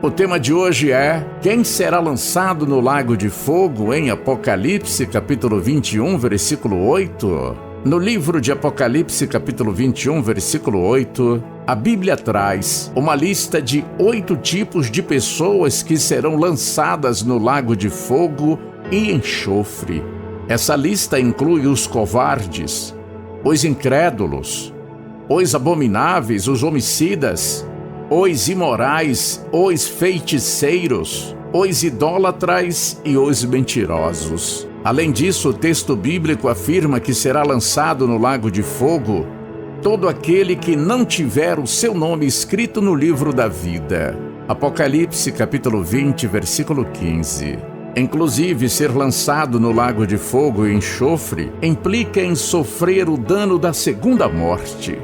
O tema de hoje é: quem será lançado no lago de fogo, em Apocalipse, capítulo 21, versículo 8? No livro de Apocalipse, capítulo 21, versículo 8, a Bíblia traz uma lista de 8 tipos de pessoas que serão lançadas no lago de fogo e enxofre. Essa lista inclui os covardes, os incrédulos, os abomináveis, os homicidas, os imorais, os feiticeiros, os idólatras e os mentirosos. Além disso, o texto bíblico afirma que será lançado no lago de fogo todo aquele que não tiver o seu nome escrito no livro da vida. Apocalipse, capítulo 20, versículo 15. Inclusive, ser lançado no lago de fogo e enxofre implica em sofrer o dano da segunda morte.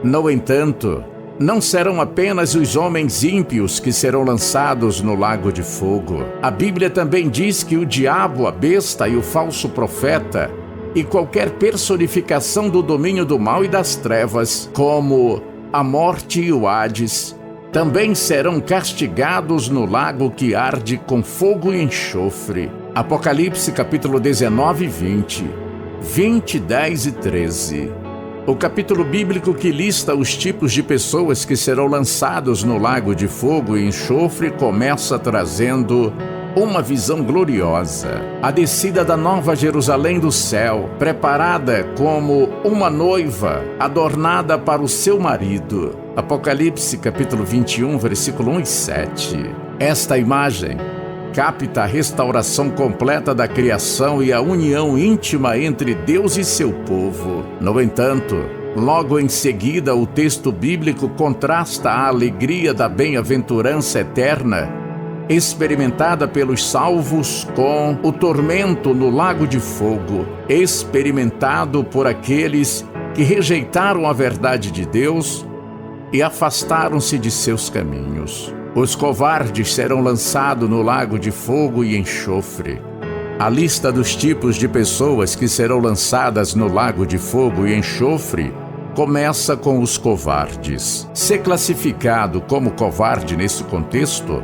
No entanto, não serão apenas os homens ímpios que serão lançados no lago de fogo. A Bíblia também diz que o diabo, a besta e o falso profeta, e qualquer personificação do domínio do mal e das trevas, como a morte e o Hades, também serão castigados no lago que arde com fogo e enxofre. Apocalipse capítulo 19 e 20, 10 e 13. O capítulo bíblico que lista os tipos de pessoas que serão lançados no lago de fogo e enxofre começa trazendo uma visão gloriosa. A descida da Nova Jerusalém do céu, preparada como uma noiva adornada para o seu marido. Apocalipse capítulo 21, versículo 1 e 7. Esta imagem capta a restauração completa da criação e a união íntima entre Deus e seu povo. No entanto, logo em seguida, o texto bíblico contrasta a alegria da bem-aventurança eterna experimentada pelos salvos com o tormento no lago de fogo, experimentado por aqueles que rejeitaram a verdade de Deus e afastaram-se de seus caminhos. Os covardes serão lançados no lago de fogo e enxofre. A lista dos tipos de pessoas que serão lançadas no lago de fogo e enxofre começa com os covardes. Ser classificado como covarde nesse contexto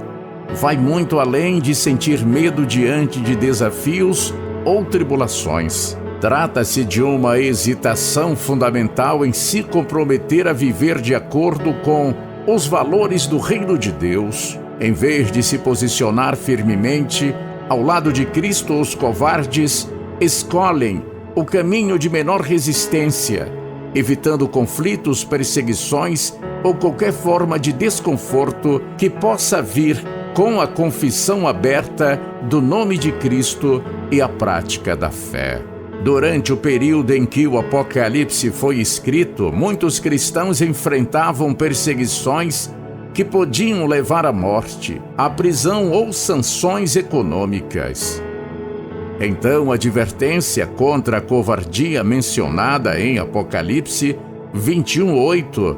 vai muito além de sentir medo diante de desafios ou tribulações. Trata-se de uma hesitação fundamental em se comprometer a viver de acordo com os valores do reino de Deus. Em vez de se posicionar firmemente ao lado de Cristo, os covardes escolhem o caminho de menor resistência, evitando conflitos, perseguições ou qualquer forma de desconforto que possa vir com a confissão aberta do nome de Cristo e a prática da fé. Durante o período em que o Apocalipse foi escrito, muitos cristãos enfrentavam perseguições que podiam levar à morte, à prisão ou sanções econômicas. Então, a advertência contra a covardia mencionada em Apocalipse 21:8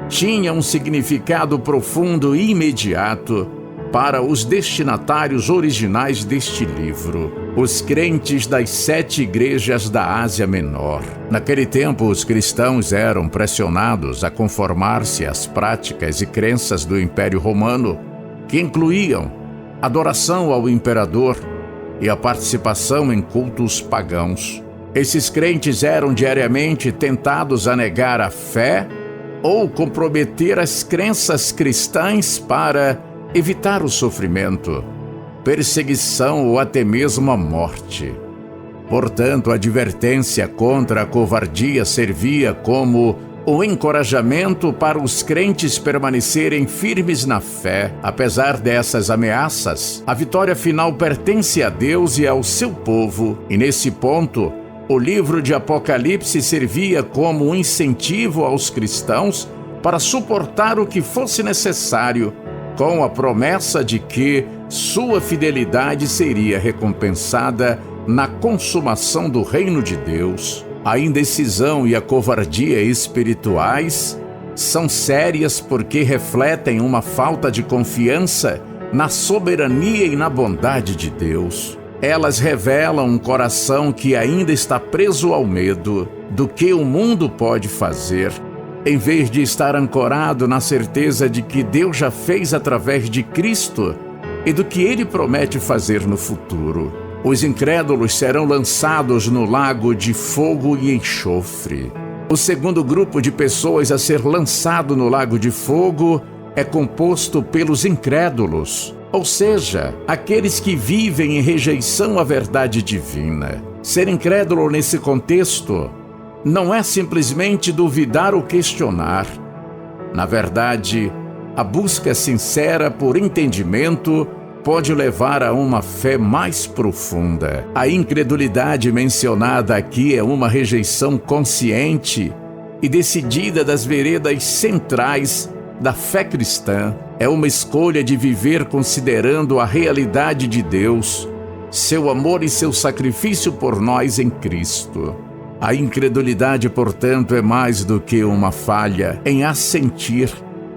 tinha um significado profundo e imediato para os destinatários originais deste livro, os crentes das 7 igrejas da Ásia Menor. Naquele tempo, os cristãos eram pressionados a conformar-se às práticas e crenças do Império Romano, que incluíam adoração ao imperador e a participação em cultos pagãos. Esses crentes eram diariamente tentados a negar a fé ou comprometer as crenças cristãs para evitar o sofrimento, perseguição ou até mesmo a morte. Portanto, a advertência contra a covardia servia como o encorajamento para os crentes permanecerem firmes na fé. Apesar dessas ameaças, a vitória final pertence a Deus e ao seu povo, e nesse ponto, o livro de Apocalipse servia como um incentivo aos cristãos para suportar o que fosse necessário, com a promessa de que sua fidelidade seria recompensada na consumação do reino de Deus. A indecisão e a covardia espirituais são sérias porque refletem uma falta de confiança na soberania e na bondade de Deus. Elas revelam um coração que ainda está preso ao medo do que o mundo pode fazer em vez de estar ancorado na certeza de que Deus já fez através de Cristo e do que Ele promete fazer no futuro. Os incrédulos serão lançados no lago de fogo e enxofre. O segundo grupo de pessoas a ser lançado no lago de fogo é composto pelos incrédulos, ou seja, aqueles que vivem em rejeição à verdade divina. Ser incrédulo nesse contexto não é simplesmente duvidar ou questionar. Na verdade, a busca sincera por entendimento pode levar a uma fé mais profunda. A incredulidade mencionada aqui é uma rejeição consciente e decidida das veredas centrais da fé cristã. É uma escolha de viver considerando a realidade de Deus, seu amor e seu sacrifício por nós em Cristo. A incredulidade, portanto, é mais do que uma falha em assentir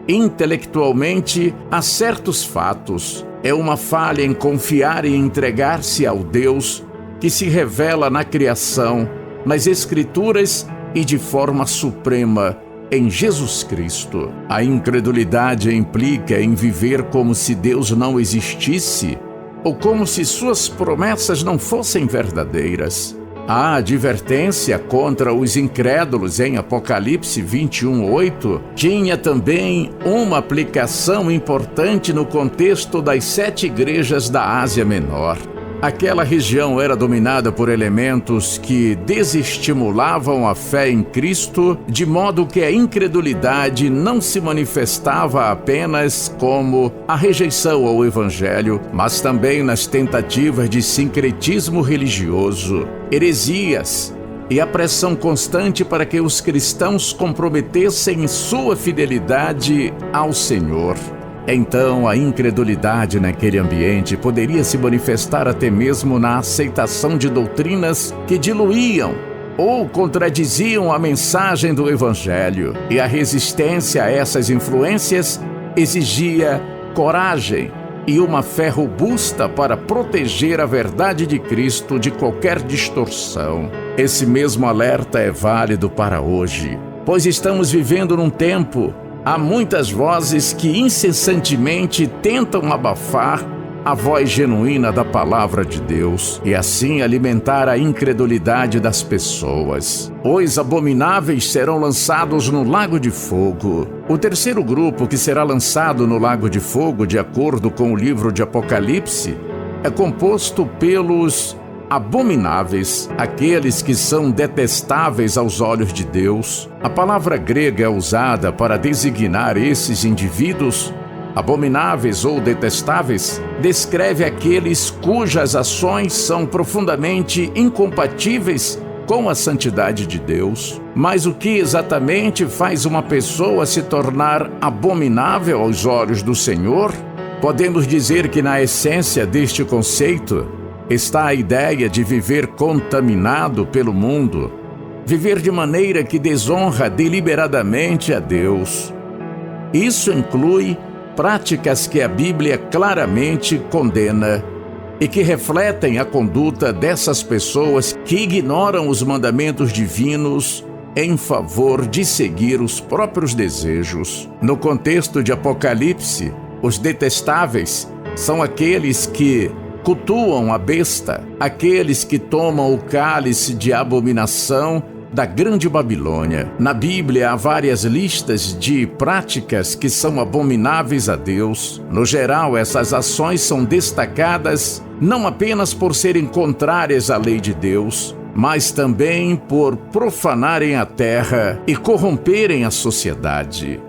intelectualmente a certos fatos. É uma falha em confiar e entregar-se ao Deus que se revela na criação, nas Escrituras e de forma suprema em Jesus Cristo. A incredulidade implica em viver como se Deus não existisse ou como se suas promessas não fossem verdadeiras. A advertência contra os incrédulos em Apocalipse 21:8 tinha também uma aplicação importante no contexto das 7 igrejas da Ásia Menor. Aquela região era dominada por elementos que desestimulavam a fé em Cristo, de modo que a incredulidade não se manifestava apenas como a rejeição ao Evangelho, mas também nas tentativas de sincretismo religioso, heresias e a pressão constante para que os cristãos comprometessem sua fidelidade ao Senhor. Então, a incredulidade naquele ambiente poderia se manifestar até mesmo na aceitação de doutrinas que diluíam ou contradiziam a mensagem do Evangelho. E a resistência a essas influências exigia coragem e uma fé robusta para proteger a verdade de Cristo de qualquer distorção. Esse mesmo alerta é válido para hoje, pois estamos vivendo num tempo. Há muitas vozes que incessantemente tentam abafar a voz genuína da palavra de Deus e assim alimentar a incredulidade das pessoas. Os abomináveis serão lançados no lago de fogo. O terceiro grupo que será lançado no lago de fogo, de acordo com o livro de Apocalipse, é composto pelos abomináveis, aqueles que são detestáveis aos olhos de Deus. A palavra grega é usada para designar esses indivíduos. Abomináveis ou detestáveis descreve aqueles cujas ações são profundamente incompatíveis com a santidade de Deus. Mas o que exatamente faz uma pessoa se tornar abominável aos olhos do Senhor? Podemos dizer que na essência deste conceito está a ideia de viver contaminado pelo mundo, viver de maneira que desonra deliberadamente a Deus. Isso inclui práticas que a Bíblia claramente condena e que refletem a conduta dessas pessoas que ignoram os mandamentos divinos em favor de seguir os próprios desejos. No contexto de Apocalipse, os detestáveis são aqueles que cultuam a besta, aqueles que tomam o cálice de abominação da grande Babilônia. Na Bíblia há várias listas de práticas que são abomináveis a Deus. No geral, essas ações são destacadas não apenas por serem contrárias à lei de Deus, mas também por profanarem a terra e corromperem a sociedade.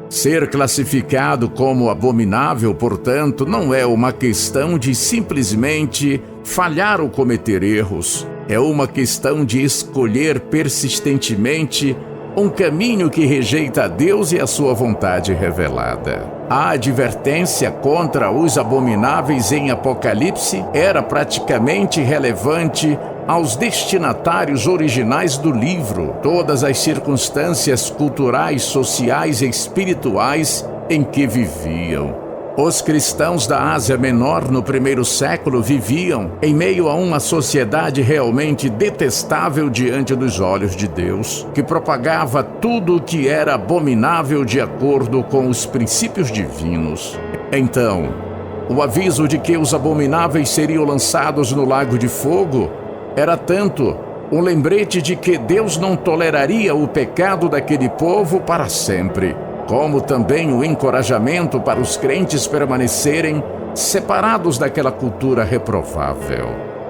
Ser classificado como abominável, portanto, não é uma questão de simplesmente falhar ou cometer erros. É uma questão de escolher persistentemente um caminho que rejeita a Deus e a sua vontade revelada. A advertência contra os abomináveis em Apocalipse era praticamente relevante aos destinatários originais do livro, todas as circunstâncias culturais, sociais e espirituais em que viviam. Os cristãos da Ásia Menor no primeiro século viviam em meio a uma sociedade realmente detestável diante dos olhos de Deus, que propagava tudo o que era abominável de acordo com os princípios divinos. Então, o aviso de que os abomináveis seriam lançados no lago de fogo era tanto um lembrete de que Deus não toleraria o pecado daquele povo para sempre, como também o encorajamento para os crentes permanecerem separados daquela cultura reprovável.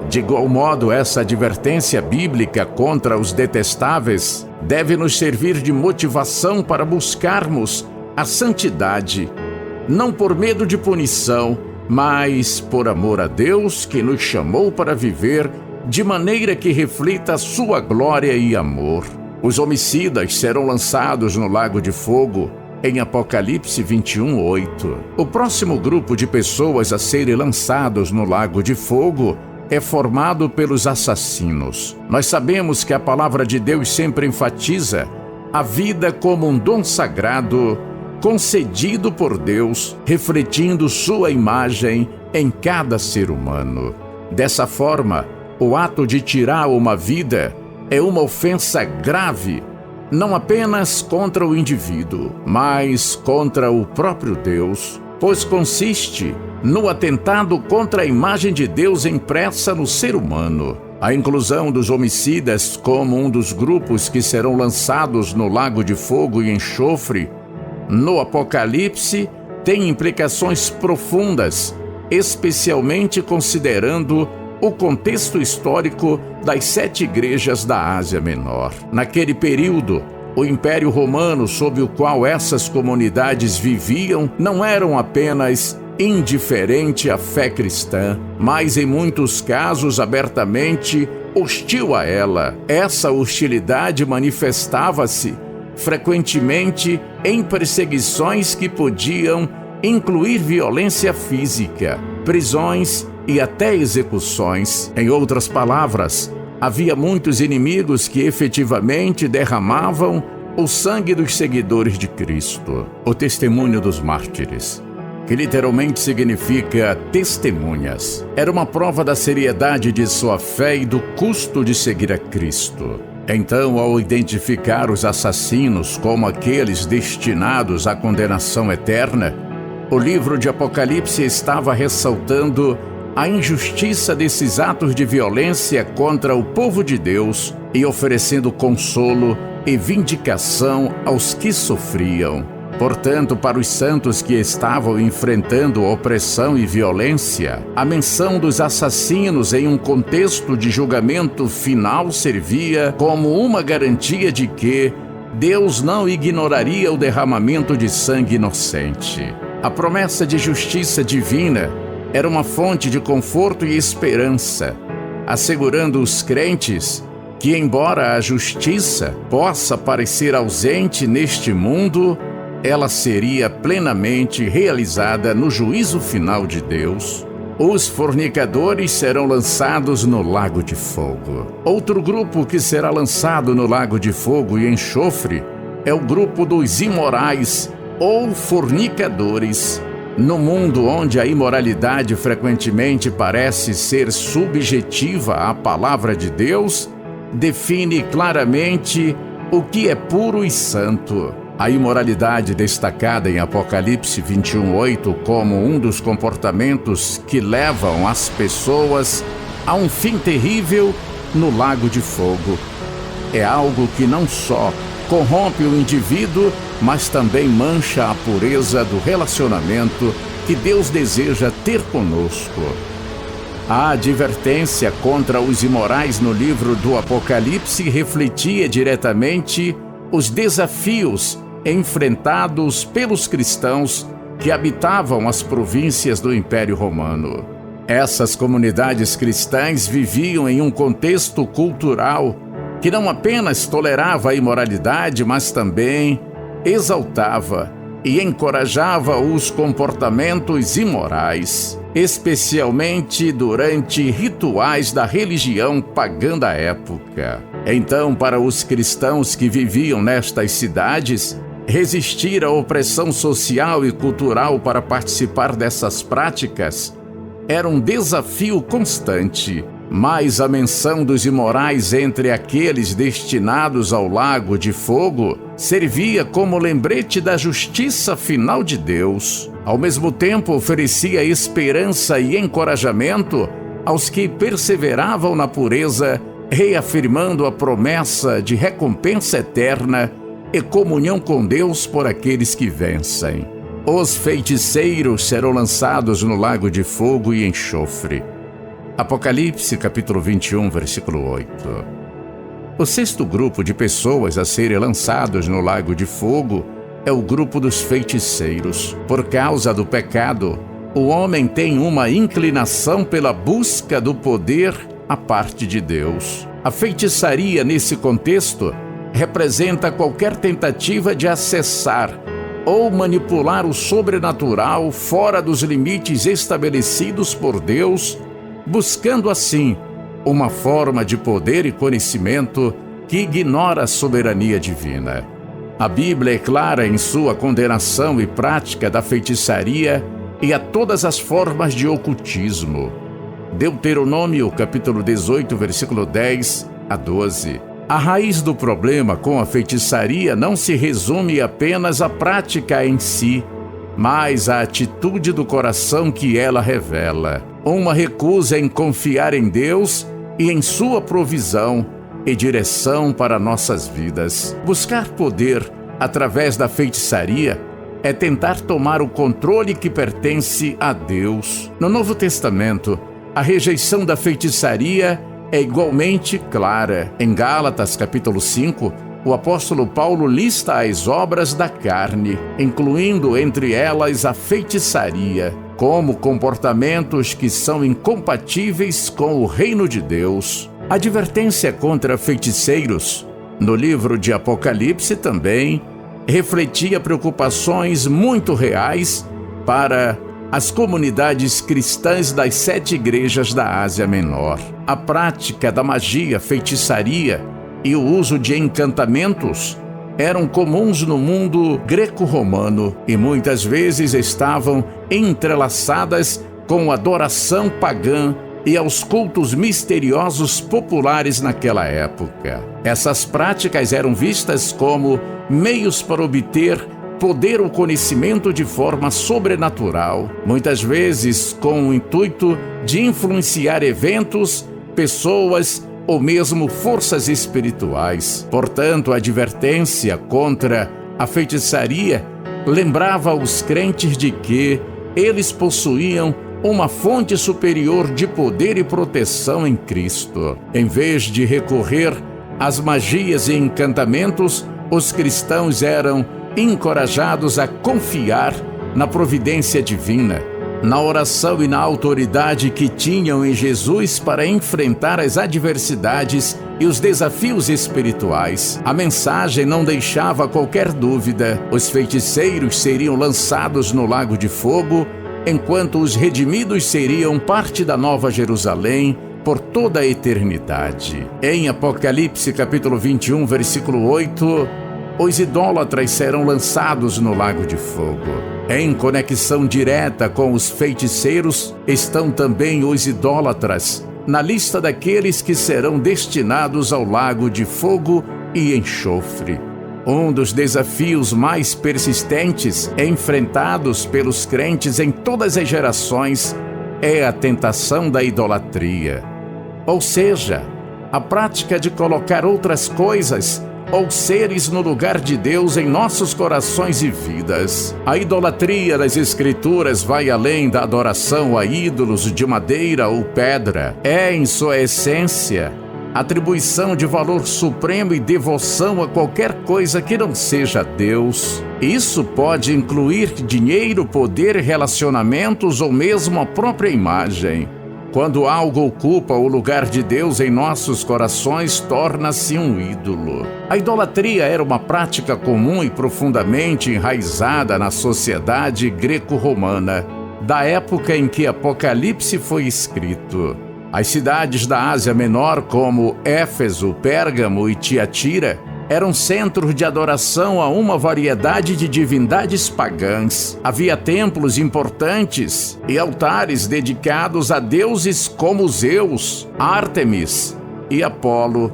De igual modo, essa advertência bíblica contra os detestáveis deve nos servir de motivação para buscarmos a santidade, não por medo de punição, mas por amor a Deus que nos chamou para viver de maneira que reflita sua glória e amor. Os homicidas serão lançados no lago de fogo, em Apocalipse 21:8. O próximo grupo de pessoas a serem lançados no lago de fogo é formado pelos assassinos. Nós sabemos que a palavra de Deus sempre enfatiza a vida como um dom sagrado concedido por Deus, refletindo sua imagem em cada ser humano. Dessa forma, o ato de tirar uma vida é uma ofensa grave, não apenas contra o indivíduo, mas contra o próprio Deus, pois consiste no atentado contra a imagem de Deus impressa no ser humano. A inclusão dos homicidas como um dos grupos que serão lançados no lago de fogo e enxofre no Apocalipse tem implicações profundas, especialmente considerando o contexto histórico das 7 igrejas da Ásia Menor. Naquele período, o Império Romano, sob o qual essas comunidades viviam, não eram apenas indiferente à fé cristã, mas em muitos casos abertamente hostil a ela. Essa hostilidade manifestava-se frequentemente em perseguições que podiam incluir violência física, prisões e até execuções. Em outras palavras, havia muitos inimigos que efetivamente derramavam o sangue dos seguidores de Cristo. O testemunho dos mártires, que literalmente significa testemunhas, era uma prova da seriedade de sua fé e do custo de seguir a Cristo. Então, ao identificar os assassinos como aqueles destinados à condenação eterna, o livro de Apocalipse estava ressaltando a injustiça desses atos de violência contra o povo de Deus e oferecendo consolo e vindicação aos que sofriam. Portanto, para os santos que estavam enfrentando opressão e violência, a menção dos assassinos em um contexto de julgamento final servia como uma garantia de que Deus não ignoraria o derramamento de sangue inocente. A promessa de justiça divina era uma fonte de conforto e esperança, assegurando os crentes que, embora a justiça possa parecer ausente neste mundo, ela seria plenamente realizada no juízo final de Deus. Os fornicadores serão lançados no lago de fogo. Outro grupo que será lançado no lago de fogo e enxofre é o grupo dos imorais ou fornicadores. No mundo onde a imoralidade frequentemente parece ser subjetiva à palavra de Deus, define claramente o que é puro e santo. A imoralidade destacada em Apocalipse 21:8 como um dos comportamentos que levam as pessoas a um fim terrível no lago de fogo. É algo que não só corrompe o indivíduo, mas também mancha a pureza do relacionamento que Deus deseja ter conosco. A advertência contra os imorais no livro do Apocalipse refletia diretamente os desafios enfrentados pelos cristãos que habitavam as províncias do Império Romano. Essas comunidades cristãs viviam em um contexto cultural que não apenas tolerava a imoralidade, mas também exaltava e encorajava os comportamentos imorais, especialmente durante rituais da religião pagã da época. Então, para os cristãos que viviam nestas cidades, Resistir à opressão social e cultural para participar dessas práticas era um desafio constante, mas a menção dos imorais entre aqueles destinados ao lago de fogo servia como lembrete da justiça final de Deus. Ao mesmo tempo, oferecia esperança e encorajamento aos que perseveravam na pureza, reafirmando a promessa de recompensa eterna e comunhão com Deus por aqueles que vencem. Os feiticeiros serão lançados no lago de fogo e enxofre. Apocalipse capítulo 21, versículo 8. O sexto grupo de pessoas a serem lançados no lago de fogo é o grupo dos feiticeiros. Por causa do pecado, o homem tem uma inclinação pela busca do poder à parte de Deus. A feitiçaria, nesse contexto, representa qualquer tentativa de acessar ou manipular o sobrenatural fora dos limites estabelecidos por Deus, buscando assim uma forma de poder e conhecimento que ignora a soberania divina. A Bíblia é clara em sua condenação e prática da feitiçaria e a todas as formas de ocultismo. Deuteronômio capítulo 18, versículo 10 a 12. A raiz do problema com a feitiçaria não se resume apenas à prática em si, mas à atitude do coração que ela revela. Uma recusa em confiar em Deus e em sua provisão e direção para nossas vidas. Buscar poder através da feitiçaria é tentar tomar o controle que pertence a Deus. No Novo Testamento, a rejeição da feitiçaria é igualmente clara. Em Gálatas capítulo 5, o apóstolo Paulo lista as obras da carne, incluindo entre elas a feitiçaria, como comportamentos que são incompatíveis com o reino de Deus. A advertência contra feiticeiros, no livro de Apocalipse também, refletia preocupações muito reais para as comunidades cristãs das 7 igrejas da Ásia Menor. A prática da magia, feitiçaria e o uso de encantamentos eram comuns no mundo greco-romano e muitas vezes estavam entrelaçadas com a adoração pagã e aos cultos misteriosos populares naquela época. Essas práticas eram vistas como meios para obter poder ou conhecimento de forma sobrenatural, muitas vezes com o intuito de influenciar eventos, pessoas ou mesmo forças espirituais. Portanto, a advertência contra a feitiçaria lembrava os crentes de que eles possuíam uma fonte superior de poder e proteção em Cristo. Em vez de recorrer às magias e encantamentos, os cristãos eram encorajados a confiar na providência divina, na oração e na autoridade que tinham em Jesus para enfrentar as adversidades e os desafios espirituais. A mensagem não deixava qualquer dúvida: os feiticeiros seriam lançados no lago de fogo, enquanto os redimidos seriam parte da Nova Jerusalém por toda a eternidade. Em Apocalipse capítulo 21, versículo 8, os idólatras serão lançados no lago de fogo. Em conexão direta com os feiticeiros estão também os idólatras, na lista daqueles que serão destinados ao lago de fogo e enxofre. Um dos desafios mais persistentes enfrentados pelos crentes em todas as gerações é a tentação da idolatria, ou seja, a prática de colocar outras coisas ou seres no lugar de Deus em nossos corações e vidas. A idolatria das Escrituras vai além da adoração a ídolos de madeira ou pedra. É, em sua essência, atribuição de valor supremo e devoção a qualquer coisa que não seja Deus. Isso pode incluir dinheiro, poder, relacionamentos ou mesmo a própria imagem. Quando algo ocupa o lugar de Deus em nossos corações, torna-se um ídolo. A idolatria era uma prática comum e profundamente enraizada na sociedade greco-romana, da época em que Apocalipse foi escrito. As cidades da Ásia Menor, como Éfeso, Pérgamo e Tiatira, eram centros de adoração a uma variedade de divindades pagãs. Havia templos importantes e altares dedicados a deuses como Zeus, Ártemis e Apolo.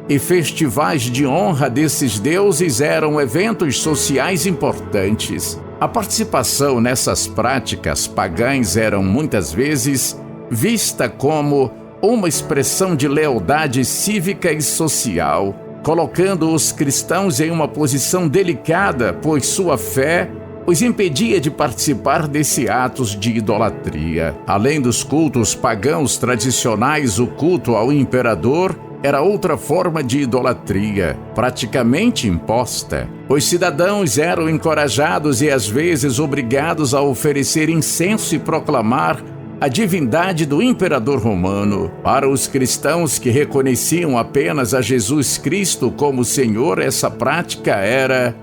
E festivais de honra desses deuses eram eventos sociais importantes. A participação nessas práticas pagãs eram muitas vezes vista como uma expressão de lealdade cívica e social, colocando os cristãos em uma posição delicada, pois sua fé os impedia de participar desses atos de idolatria. Além dos cultos pagãos tradicionais, o culto ao imperador era outra forma de idolatria, praticamente imposta. Os cidadãos eram encorajados e às vezes obrigados a oferecer incenso e proclamar a divindade do imperador romano. Para os cristãos que reconheciam apenas a Jesus Cristo como Senhor, essa prática era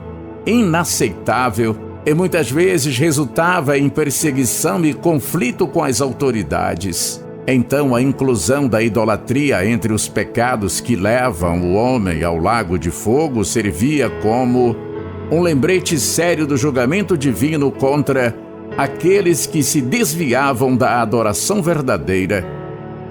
inaceitável e muitas vezes resultava em perseguição e conflito com as autoridades. Então, a inclusão da idolatria entre os pecados que levam o homem ao lago de fogo servia como um lembrete sério do julgamento divino contra aqueles que se desviavam da adoração verdadeira,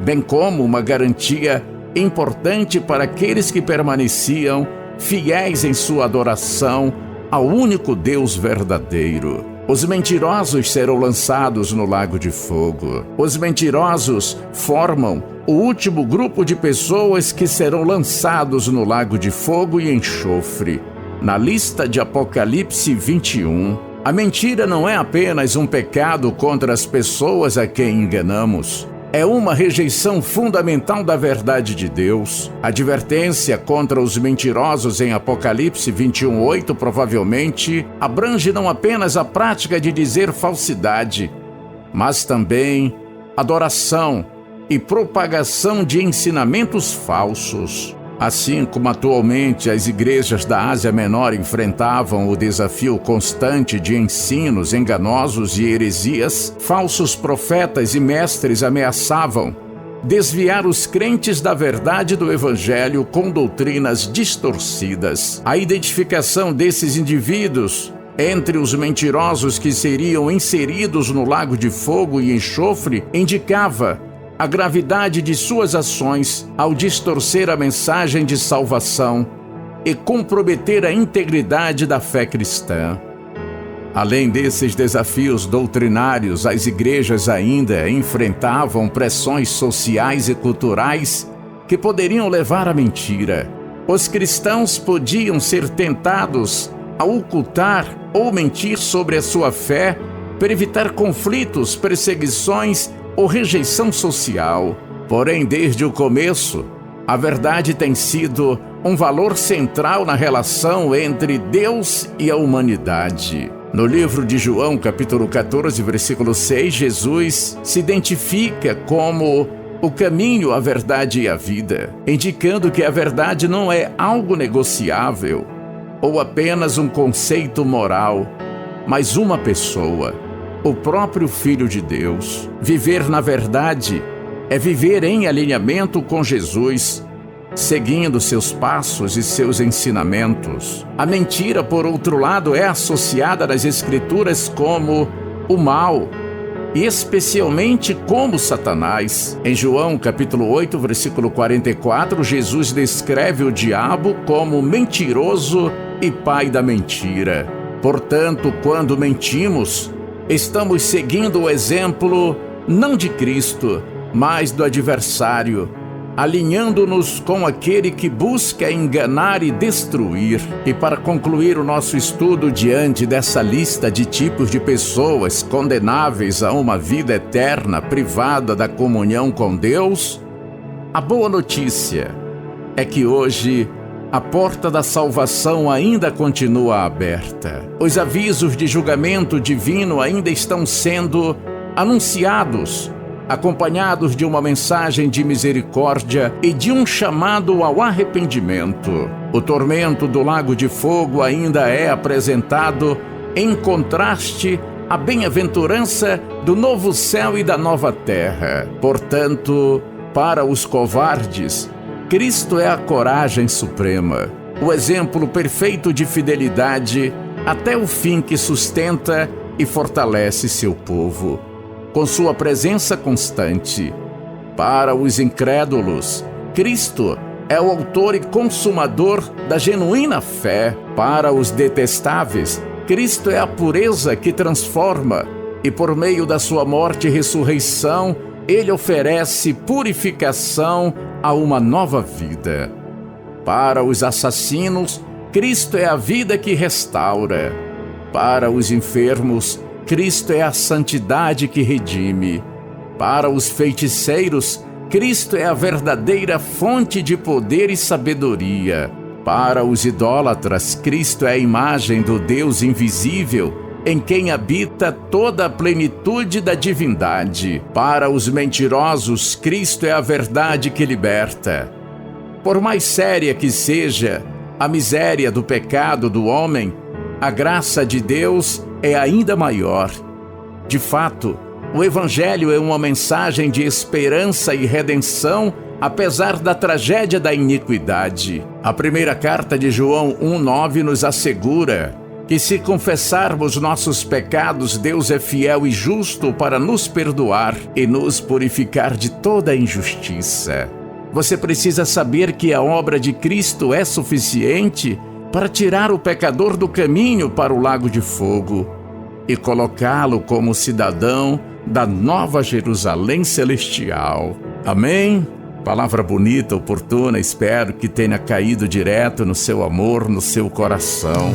bem como uma garantia importante para aqueles que permaneciam fiéis em sua adoração ao único Deus verdadeiro. Os mentirosos serão lançados no lago de fogo. Os mentirosos formam o último grupo de pessoas que serão lançados no lago de fogo e enxofre. Na lista de Apocalipse 21, a mentira não é apenas um pecado contra as pessoas a quem enganamos. É uma rejeição fundamental da verdade de Deus. A advertência contra os mentirosos em Apocalipse 21:8 provavelmente abrange não apenas a prática de dizer falsidade, mas também adoração e propagação de ensinamentos falsos. Assim como atualmente as igrejas da Ásia Menor enfrentavam o desafio constante de ensinos enganosos e heresias, falsos profetas e mestres ameaçavam desviar os crentes da verdade do Evangelho com doutrinas distorcidas. A identificação desses indivíduos entre os mentirosos que seriam inseridos no lago de fogo e enxofre indicava a gravidade de suas ações ao distorcer a mensagem de salvação e comprometer a integridade da fé cristã. Além desses desafios doutrinários, as igrejas ainda enfrentavam pressões sociais e culturais que poderiam levar à mentira. Os cristãos podiam ser tentados a ocultar ou mentir sobre a sua fé para evitar conflitos, perseguições ou rejeição social. Porém, desde o começo, a verdade tem sido um valor central na relação entre Deus e a humanidade. No livro de João, capítulo 14, versículo 6, Jesus se identifica como o caminho, a verdade e a vida, indicando que a verdade não é algo negociável ou apenas um conceito moral, mas uma pessoa, o próprio Filho de Deus. Viver na verdade é viver em alinhamento com Jesus, seguindo seus passos e seus ensinamentos. A mentira, por outro lado, é associada nas Escrituras como o mal, e especialmente como Satanás. Em João capítulo 8, versículo 44, Jesus descreve o diabo como mentiroso e pai da mentira. Portanto, quando mentimos, estamos seguindo o exemplo não de Cristo, mas do adversário, alinhando-nos com aquele que busca enganar e destruir. E para concluir o nosso estudo diante dessa lista de tipos de pessoas condenáveis a uma vida eterna privada da comunhão com Deus, a boa notícia é que hoje a porta da salvação ainda continua aberta. Os avisos de julgamento divino ainda estão sendo anunciados, acompanhados de uma mensagem de misericórdia e de um chamado ao arrependimento. O tormento do lago de fogo ainda é apresentado em contraste à bem-aventurança do novo céu e da nova terra. Portanto, para os covardes, Cristo é a coragem suprema. o exemplo perfeito de fidelidade até o fim, que sustenta e fortalece seu povo, com sua presença constante. Para os incrédulos, Cristo é o autor e consumador da genuína fé. Para os detestáveis, Cristo é a pureza que transforma, e por meio da sua morte e ressurreição, ele oferece purificação a uma nova vida. Para os assassinos, Cristo é a vida que restaura. Para os enfermos, Cristo é a santidade que redime. Para os feiticeiros, Cristo é a verdadeira fonte de poder e sabedoria. Para os idólatras, Cristo é a imagem do Deus invisível, em quem habita toda a plenitude da divindade. Para os mentirosos, Cristo é a verdade que liberta. Por mais séria que seja a miséria do pecado do homem, a graça de Deus é ainda maior. De fato, o Evangelho é uma mensagem de esperança e redenção, apesar da tragédia da iniquidade. A primeira carta de João 1,9 nos assegura que, se confessarmos nossos pecados, Deus é fiel e justo para nos perdoar e nos purificar de toda injustiça. Você precisa saber que a obra de Cristo é suficiente para tirar o pecador do caminho para o lago de fogo e colocá-lo como cidadão da Nova Jerusalém Celestial. Amém? Palavra bonita, oportuna, espero que tenha caído direto no seu amor, no seu coração.